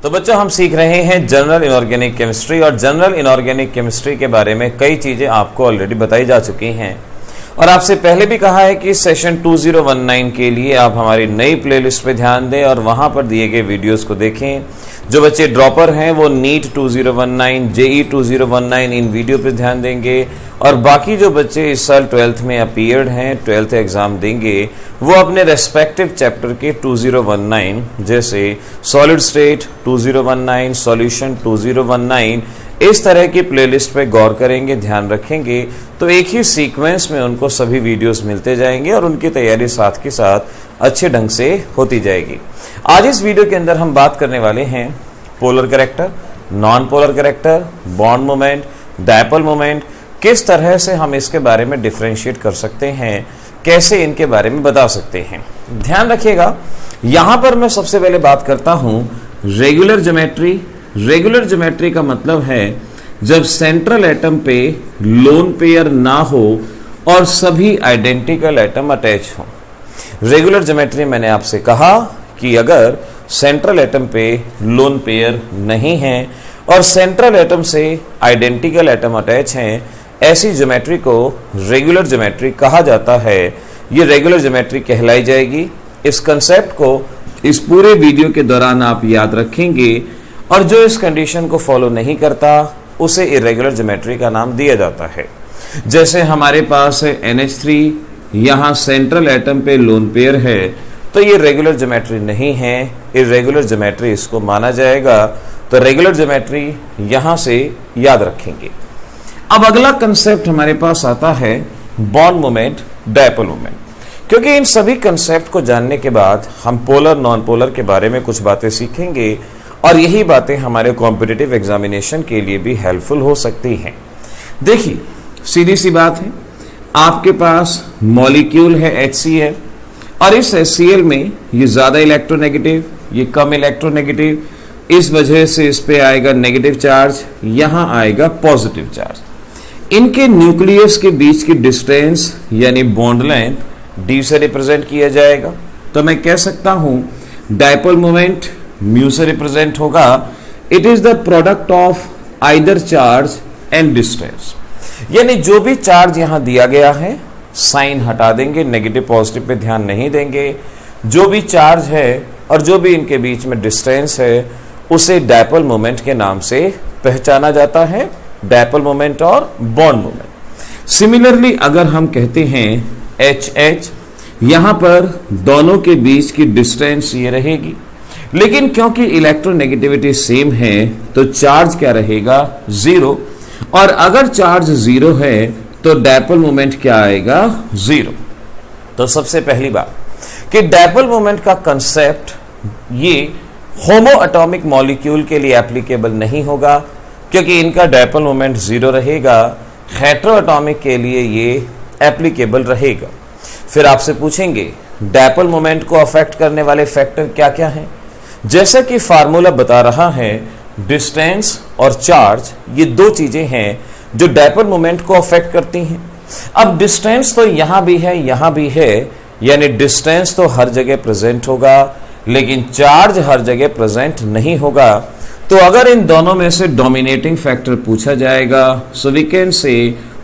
तो बच्चों हम सीख रहे हैं जनरल इनऑर्गेनिक केमिस्ट्री और जनरल इनऑर्गेनिक केमिस्ट्री के बारे में कई चीजें आपको ऑलरेडी बताई जा चुकी हैं और आपसे पहले भी कहा है कि सेशन 2019 के लिए आप हमारी नई प्लेलिस्ट पे ध्यान दें और वहां पर दिए गए वीडियोस को देखें। जो बच्चे ड्रॉपर हैं वो नीट 2019, जेई 2019 इन वीडियो पे ध्यान देंगे और बाकी जो बच्चे इस साल 12th में अपीयर्ड हैं, 12th एग्जाम देंगे, वो अपने रेस्पेक्टिव चैप्टर के 2019 जैसे सॉलिड स्टेट 2019, सॉल्यूशन 2019 इस तरह की प्लेलिस्ट पे गौर करेंगे, ध्यान रखेंगे तो एक ही सीक्वेंस में उनको सभी वीडियोस मिलते जाएंगे और उनकी तैयारी साथ के साथ अच्छे ढंग से होती जाएगी। आज इस वीडियो के अंदर हम बात करने वाले हैं polar character, non polar character, bond moment, dipole moment, किस तरह से हम इसके बारे में डिफरेंशिएट कर सकते हैं, कैसे इनके बारे में बता सकते हैं। ध्यान रखिएगा, यहां पर मैं सबसे पहले बात करता हूं रेगुलर ज्योमेट्री। रेगुलर ज्योमेट्री का मतलब है जब सेंट्रल एटम पे लोन पेयर ना हो और सभी आइडेंटिकल एटम अटैच हो। रेगुलर ज्योमेट्री मैंने आपसे कहा कि अगर सेंट्रल एटम पे लोन पेयर नहीं है और सेंट्रल एटम से आइडेंटिकल एटम अटैच हैं, ऐसी ज्योमेट्री को रेगुलर ज्योमेट्री कहा जाता है। ये रेगुलर ज्योमेट्री कहलाई जाएगी। इस कंसेप्ट को इस पूरे वीडियो के दौरान आप याद रखेंगे और जो इस कंडीशन को फॉलो नहीं करता उसे इरेगुलर ज्योमेट्री का नाम दिया जाता है। जैसे हमारे पास है NH3, यहाँ सेंट्रल एटम पे लोन पेयर है तो ये रेगुलर ज्योमेट्री नहीं है, इरेगुलर ज्योमेट्री इसको माना जाएगा। तो रेगुलर ज्योमेट्री यहां से याद रखेंगे। अब अगला कंसेप्ट हमारे पास आता है बॉन्ड मोमेंट, डायपोल मोमेंट। क्योंकि इन सभी कंसेप्ट को जानने के बाद हम पोलर नॉन पोलर के बारे में कुछ बातें सीखेंगे और यही बातें हमारे कॉम्पिटिटिव एग्जामिनेशन के लिए भी हेल्पफुल हो सकती हैं। देखिए सीधी सी बात है, आपके पास मॉलिक्यूल है HCl और इस HCl में ये ज्यादा इलेक्ट्रोनेगेटिव, ये कम इलेक्ट्रोनेगेटिव, इस वजह से इस पे आएगा नेगेटिव चार्ज, यहां आएगा पॉजिटिव चार्ज। इनके न्यूक्लियस के बीच की डिस्टेंस यानी बॉन्ड लेंथ D से रिप्रेजेंट किया जाएगा। तो मैं कह सकता हूं डायपोल मोमेंट म्यू से रिप्रेजेंट होगा। It is the product of either charge and distance. यानी जो भी चार्ज यहां दिया गया है साइन हटा देंगे, नेगेटिव पॉजिटिव पे ध्यान नहीं देंगे। जो भी चार्ज है और जो भी इनके बीच में डिस्टेंस है उसे डायपोल मोमेंट के नाम से पहचाना जाता है, डायपोल मोमेंट और बॉन्ड मोमेंट। सिमिलरली अगर हम कहते हैं HH, यहां पर दोनों के बीच की डिस्टेंस ये रहेगी, लेकिन क्योंकि इलेक्ट्रोनेगेटिविटी सेम है तो चार्ज क्या रहेगा, 0। और अगर चार्ज 0 है तो डायपोल मोमेंट क्या आएगा, 0। तो सबसे पहली बात कि डायपोल मोमेंट का कंसेप्ट ये होमो एटॉमिक मॉलिक्यूल के लिए एप्लीकेबल नहीं होगा क्योंकि इनका डायपोल मोमेंट 0 रहेगा। हेटेरो एटॉमिक के लिए ये एप्लीकेबल रहेगा। फिर आपसे पूछेंगे डायपोल मोमेंट को अफेक्ट करने वाले फैक्टर क्या क्या हैं। जैसा कि फार्मूला बता रहा है, डिस्टेंस और चार्ज ये दो चीजें हैं जो डायपोल मोमेंट को अफेक्ट करती हैं। अब डिस्टेंस तो यहां भी है, यहां भी है, यानी डिस्टेंस तो हर जगह प्रेजेंट होगा लेकिन चार्ज हर जगह प्रेजेंट नहीं होगा। तो अगर इन दोनों में से डोमिनेटिंग फैक्टर पूछा जाएगा सो वी कैन से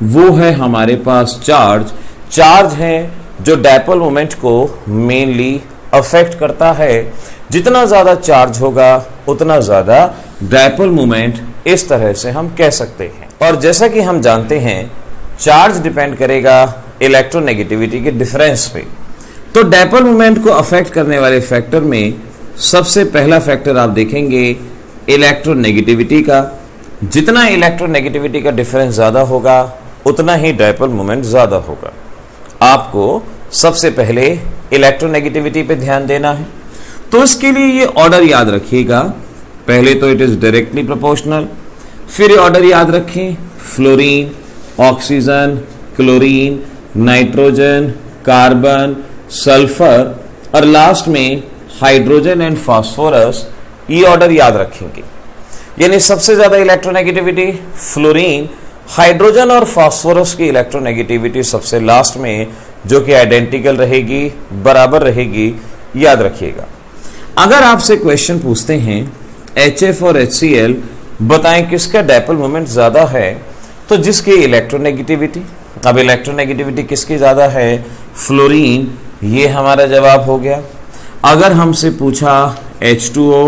वो है हमारे पास चार्ज। चार्ज है जो डायपोल मोमेंट को मेनली अफेक्ट करता है। जितना ज्यादा चार्ज होगा उतना ज्यादा डायपोल मोमेंट, इस तरह से हम कह सकते हैं। और जैसा कि हम जानते हैं चार्ज डिपेंड करेगा इलेक्ट्रोनेगेटिविटी के डिफरेंस पे। तो डायपोल मोमेंट को अफेक्ट करने वाले फैक्टर में सबसे पहला फैक्टर आप देखेंगे इलेक्ट्रोनेगेटिविटी का। जितना इलेक्ट्रोनेगेटिविटी का डिफरेंस ज्यादा होगा उतना ही डायपोल मोमेंट ज्यादा होगा। आपको सबसे पहले इलेक्ट्रोनेगेटिविटी पे ध्यान देना है तो इसके लिए ये ऑर्डर याद रखिएगा। पहले तो इट इज डायरेक्टली प्रोपोर्शनल, फिर ये ऑर्डर याद रखें fluorine, oxygen, chlorine, nitrogen, carbon, sulphur और लास्ट में हाइड्रोजन एंड फास्फोरस। ये ऑर्डर याद रखेंगे। यानी सबसे ज्यादा इलेक्ट्रोनेगेटिविटी फ्लोरीन, हाइड्रोजन और फास्फोरस की इलेक्ट्रोनेगेटिविटी सबसे लास्ट में, जो कि आइडेंटिकल रहेगी, बराबर रहेगी, याद रखिएगा। अगर आपसे क्वेश्चन पूछते हैं HF और HCl, बताएं किसका डायपोल मोमेंट ज्यादा है? तो जिसकी इलेक्ट्रोनेगेटिविटी, अब इलेक्ट्रोनेगेटिविटी किसकी ज्यादा है? फ्लोरीन, ये हमारा जवाब हो गया। अगर हमसे पूछा H2O,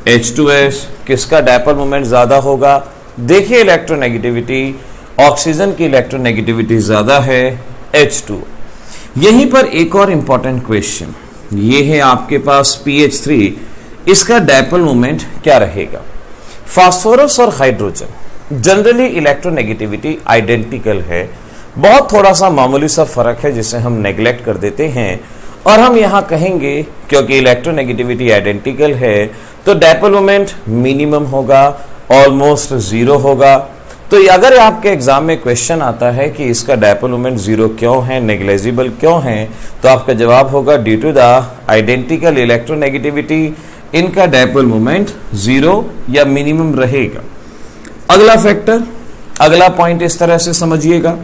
H2S किसका डायपोल मोमेंट ज्यादा होगा? देखिए इलेक्ट्रोनेगेटिविटी, ऑक्सीजन की इलेक्ट्रोनेगेटिविटी ज्यादा है H2O। यहीं पर एक और इंपॉर्टेंट क्वेश्चन, ये है आपके पास PH3, इसका डायपोल मोमेंट क्या रहेगा? फास्फोरस और हाइड्रोजन जनरली इलेक्ट्रोनेगेटिविटी आइडेंटिकल है, बहुत थोड़ा सा मामूली सा फर्क है जिसे हम नेग्लेक्ट कर देते हैं, और हम यहां कहेंगे क्योंकि इलेक्ट्रोनेगेटिविटी आइडेंटिकल है तो डायपोल मोमेंट मिनिमम होगा, ऑलमोस्ट जीरो होगा। तो अगर आपके एग्जाम में क्वेश्चन आता है कि इसका डायपोल मोमेंट जीरो क्यों है, नेग्लेजिबल क्यों है, तो आपका जवाब होगा due to the identical electronegativity, इनका डायपोल मोमेंट जीरो या मिनिमम रहेगा। अगला फैक्टर, अगला पॉइंट इस तरह से समझिएगा।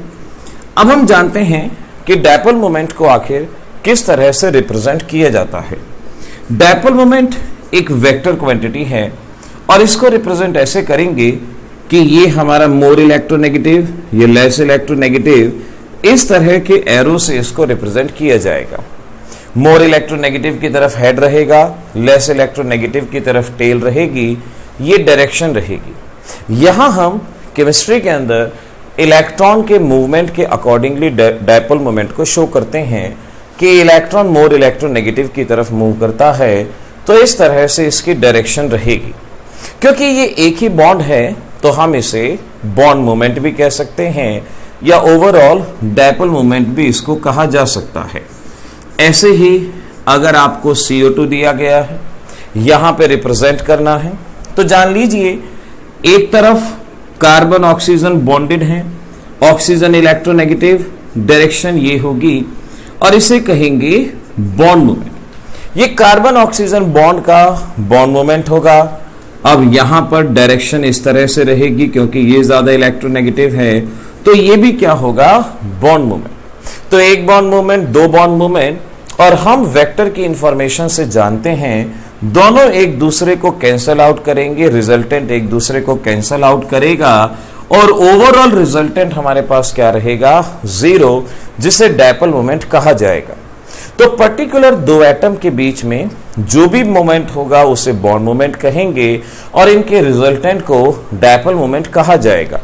अब हम जानते हैं कि डायपोल मोमेंट को आखिर किस तरह से रिप्रेजेंट किया जाता है। डायपोल मोमेंट एक वेक्टर क्वांटिटी है और इसको रिप्रेजेंट ऐसे करेंगे कि ये हमारा मोर इलेक्ट्रोनेगेटिव, ये लेस इलेक्ट्रोनेगेटिव, इस तरह के एरो से इसको रिप्रेजेंट किया जाएगा। मोर इलेक्ट्रोनेगेटिव की तरफ हेड रहेगा, लेस इलेक्ट्रोनेगेटिव की तरफ टेल रहेगी, ये डायरेक्शन रहेगी। यहां हम केमिस्ट्री के अंदर इलेक्ट्रॉन के मूवमेंट के अकॉर्डिंगली डायपोल मोमेंट को शो करते हैं कि इलेक्ट्रॉन मोर इलेक्ट्रोनेगेटिव की तरफ मूव करता है तो इस तरह से इसकी डायरेक्शन रहेगी। क्योंकि ये एक ही बॉन्ड है तो हम इसे बॉन्ड मोमेंट भी कह सकते हैं या ओवरऑल डायपोल मोमेंट भी इसको कहा जा सकता है। ऐसे ही अगर आपको CO2 दिया गया है, यहां पे रिप्रेजेंट करना है, तो जान लीजिए एक तरफ कार्बन ऑक्सीजन बॉन्डेड है, ऑक्सीजन इलेक्ट्रोनेगेटिव, डायरेक्शन ये होगी और इसे कहेंगे बॉन्ड मोमेंट। ये कार्बन ऑक्सीजन बॉन्ड का बॉन्ड मोमेंट होगा। अब यहां पर डायरेक्शन इस तरह से रहेगी क्योंकि ये ज्यादा इलेक्ट्रोनेगेटिव है, तो ये भी क्या होगा? Bond moment. तो एक बॉन्ड मोमेंट, दो बॉन्ड मोमेंट, और हम वेक्टर की इंफॉर्मेशन से जानते हैं दोनों एक दूसरे को कैंसल आउट करेंगे, रिजल्टेंट एक दूसरे को कैंसल आउट करेगा और ओवरऑल रिजल्टेंट हमारे पास क्या रहेगा? जीरो, जिसे डायपोल मोमेंट कहा जाएगा। तो पर्टिकुलर दो एटम के बीच में जो भी मोमेंट होगा उसे बॉन्ड मोमेंट कहेंगे और इनके रिजल्टेंट को डायपोल मोमेंट कहा जाएगा।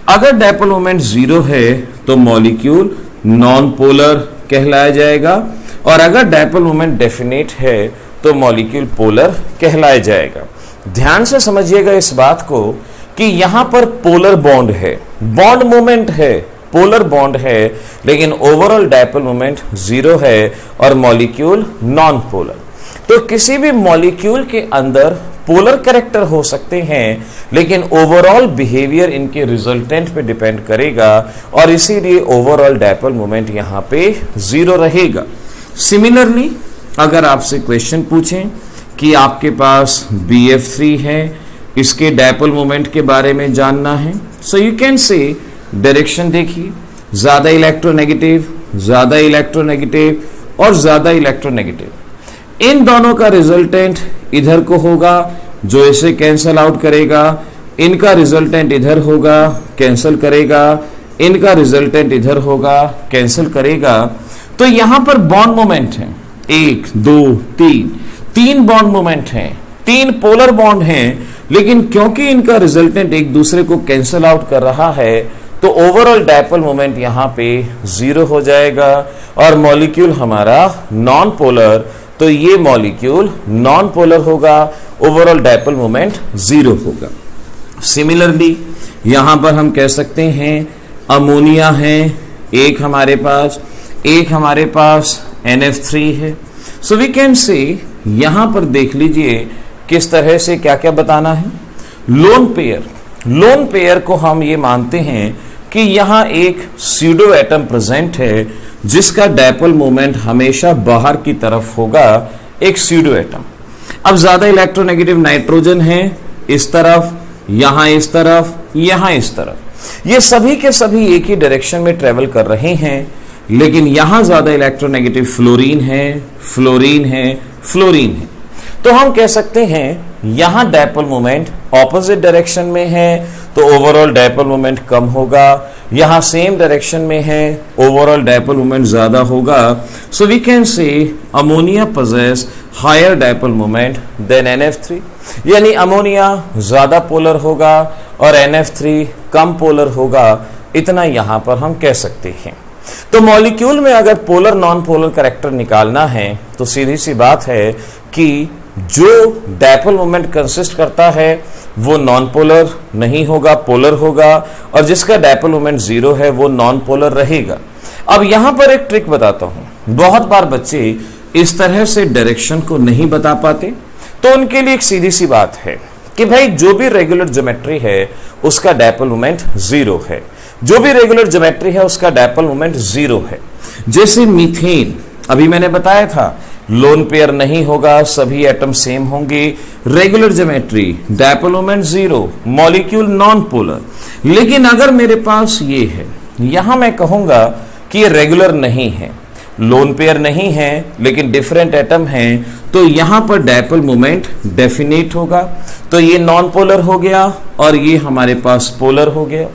अगर डायपोल मोमेंट जीरो है तो मॉलिक्यूल नॉन पोलर कहलाया जाएगा और अगर डायपोल मोमेंट डेफिनेट है तो मॉलिक्यूल पोलर कहलाया जाएगा। ध्यान से समझिएगा इस बात को कि यहां पर पोलर बॉन्ड है, बॉन्ड मोमेंट है, पोलर बॉन्ड है, लेकिन ओवरऑल डायपोल मोमेंट जीरो है और मॉलिक्यूल नॉन पोलर। तो किसी भी मॉलिक्यूल के अंदर पोलर कैरेक्टर हो सकते हैं, लेकिन ओवरऑल बिहेवियर इनके रिजल्टेंट पे डिपेंड करेगा और इसीलिए ओवरऑल डायपोल मोमेंट यहां पे जीरो रहेगा। सिमिलरली अगर आपसे क्वेश्चन पूछें कि आपके पास BF3 है, इसके डायपोल मोमेंट के बारे में जानना है, so you can say direction देखिए, ज्यादा इलेक्ट्रोनेगेटिव, ज्यादा इलेक्ट्रोनेगेटिव और ज्यादा इलेक्ट्रोनेगेटिव। इन दोनों का रिजल्टेंट इधर को होगा जो इसे कैंसल आउट करेगा, इनका रिजल्टेंट इधर होगा, कैंसल करेगा, इनका रिजल्टेंट इधर होगा, कैंसल करेगा। तो यहां पर बॉन्ड मोमेंट है 1 2 3, 3 बॉन्ड मोमेंट हैं, 3 पोलर बॉन्ड हैं, लेकिन क्योंकि इनका रिजल्टेंट एक दूसरे को कैंसल आउट कर रहा है तो ओवरऑल डायपोल मोमेंट यहां पे जीरो हो जाएगा और मॉलिक्यूल हमारा नॉन पोलर, तो ये मॉलिक्यूल नॉन पोलर होगा, ओवरऑल डायपोल मोमेंट जीरो होगा। सिमिलरली यहां पर हम कह सकते हैं अमोनिया है एक हमारे पास, एक हमारे पास NF3 है। सो वी कैन से यहां पर देख लीजिए किस तरह से क्या क्या बताना है। लोन पेयर, लोन पेयर को हम ये मानते हैं कि यहां एक स्यूडो एटम प्रेजेंट है जिसका डायपोल मोमेंट हमेशा बाहर की तरफ होगा, एक स्यूडो एटम। अब ज्यादा इलेक्ट्रोनेगेटिव नाइट्रोजन है इस तरफ, यहां इस तरफ, यहां इस तरफ, ये सभी के सभी एक ही डायरेक्शन में ट्रेवल कर रहे हैं, लेकिन यहां ज्यादा इलेक्ट्रोनेगेटिव फ्लोरीन है, फ्लोरीन है, फ्लोरीन है। तो हम कह सकते हैं यहां डायपोल मोमेंट ऑपोजिट डायरेक्शन में है तो ओवरऑल डायपोल मोमेंट कम होगा, यहां सेम डायरेक्शन में है ओवरऑल डायपोल मोमेंट ज्यादा होगा। So we can say ammonia possess higher dipole moment than NF3, यानी अमोनिया ज्यादा पोलर होगा और NF3 कम पोलर होगा, इतना यहां पर हम कह सकते हैं। तो मॉलिक्यूल में अगर पोलर नॉन पोलर कैरेक्टर निकालना है तो सीधी सी बात है कि जो डायपोल मोमेंट कंसिस्ट करता है वो नॉन पोलर नहीं होगा, पोलर होगा, और जिसका डायपोल मोमेंट 0 है वो नॉन पोलर रहेगा। अब यहां पर एक ट्रिक बताता हूं, बहुत बार बच्चे इस तरह से डायरेक्शन को नहीं बता पाते, तो उनके लिए एक सीधी सी बात है कि भाई जो भी रेगुलर ज्योमेट्री है उसका डायपोल मोमेंट 0 है, जो भी रेगुलर ज्योमेट्री है उसका डायपोल मोमेंट 0 है। जैसे मीथेन, अभी मैंने बताया था लोन पेयर नहीं होगा, सभी एटम सेम होंगे, regular geometry, dipole moment 0, molecule non polar. लेकिन अगर मेरे पास ये है, यहां मैं कहूंगा कि ये रेगुलर नहीं है, लोन पेयर नहीं है, लेकिन डिफरेंट एटम हैं, तो यहां पर डायपोल मोमेंट डेफिनेट होगा, तो ये नॉन पोलर हो गया और ये हमारे पास पोलर हो गया।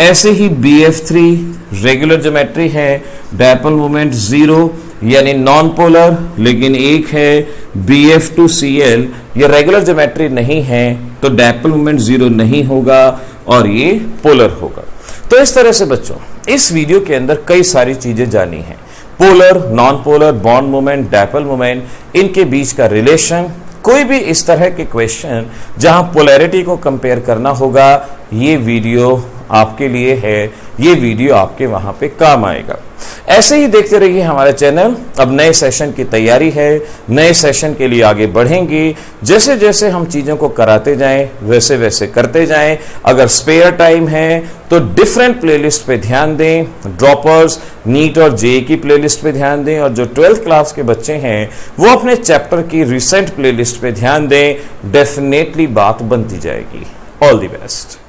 ऐसे ही BF3 रेगुलर ज्योमेट्री है, डायपोल मोमेंट 0 यानी नॉन पोलर, लेकिन एक है BF2Cl, ये रेगुलर ज्योमेट्री नहीं है तो डायपोल मोमेंट 0 नहीं होगा और ये पोलर होगा। तो इस तरह से बच्चों इस वीडियो के अंदर कई सारी चीजें जानी हैं, polar, non polar, bond moment, dipole moment, इनके बीच का रिलेशन, कोई भी इस तरह के क्वेश्चन जहां पोलैरिटी को कंपेयर करना होगा, ये वीडियो आपके लिए है, ये वीडियो आपके वहां पे काम आएगा। ऐसे ही देखते रहिए हमारा चैनल। अब नए सेशन की तैयारी है, नए सेशन के लिए आगे बढ़ेंगे, जैसे जैसे हम चीजों को कराते जाएं वैसे वैसे करते जाएं। अगर स्पेयर टाइम है तो डिफरेंट प्लेलिस्ट पे ध्यान दें, ड्रॉपर्स, नीट और जेईई की प्लेलिस्ट पे ध्यान दें, और जो 12th क्लास के बच्चे हैं वो अपने चैप्टर की रिसेंट प्लेलिस्ट पे ध्यान दें, डेफिनेटली बात बनती जाएगी। All the best.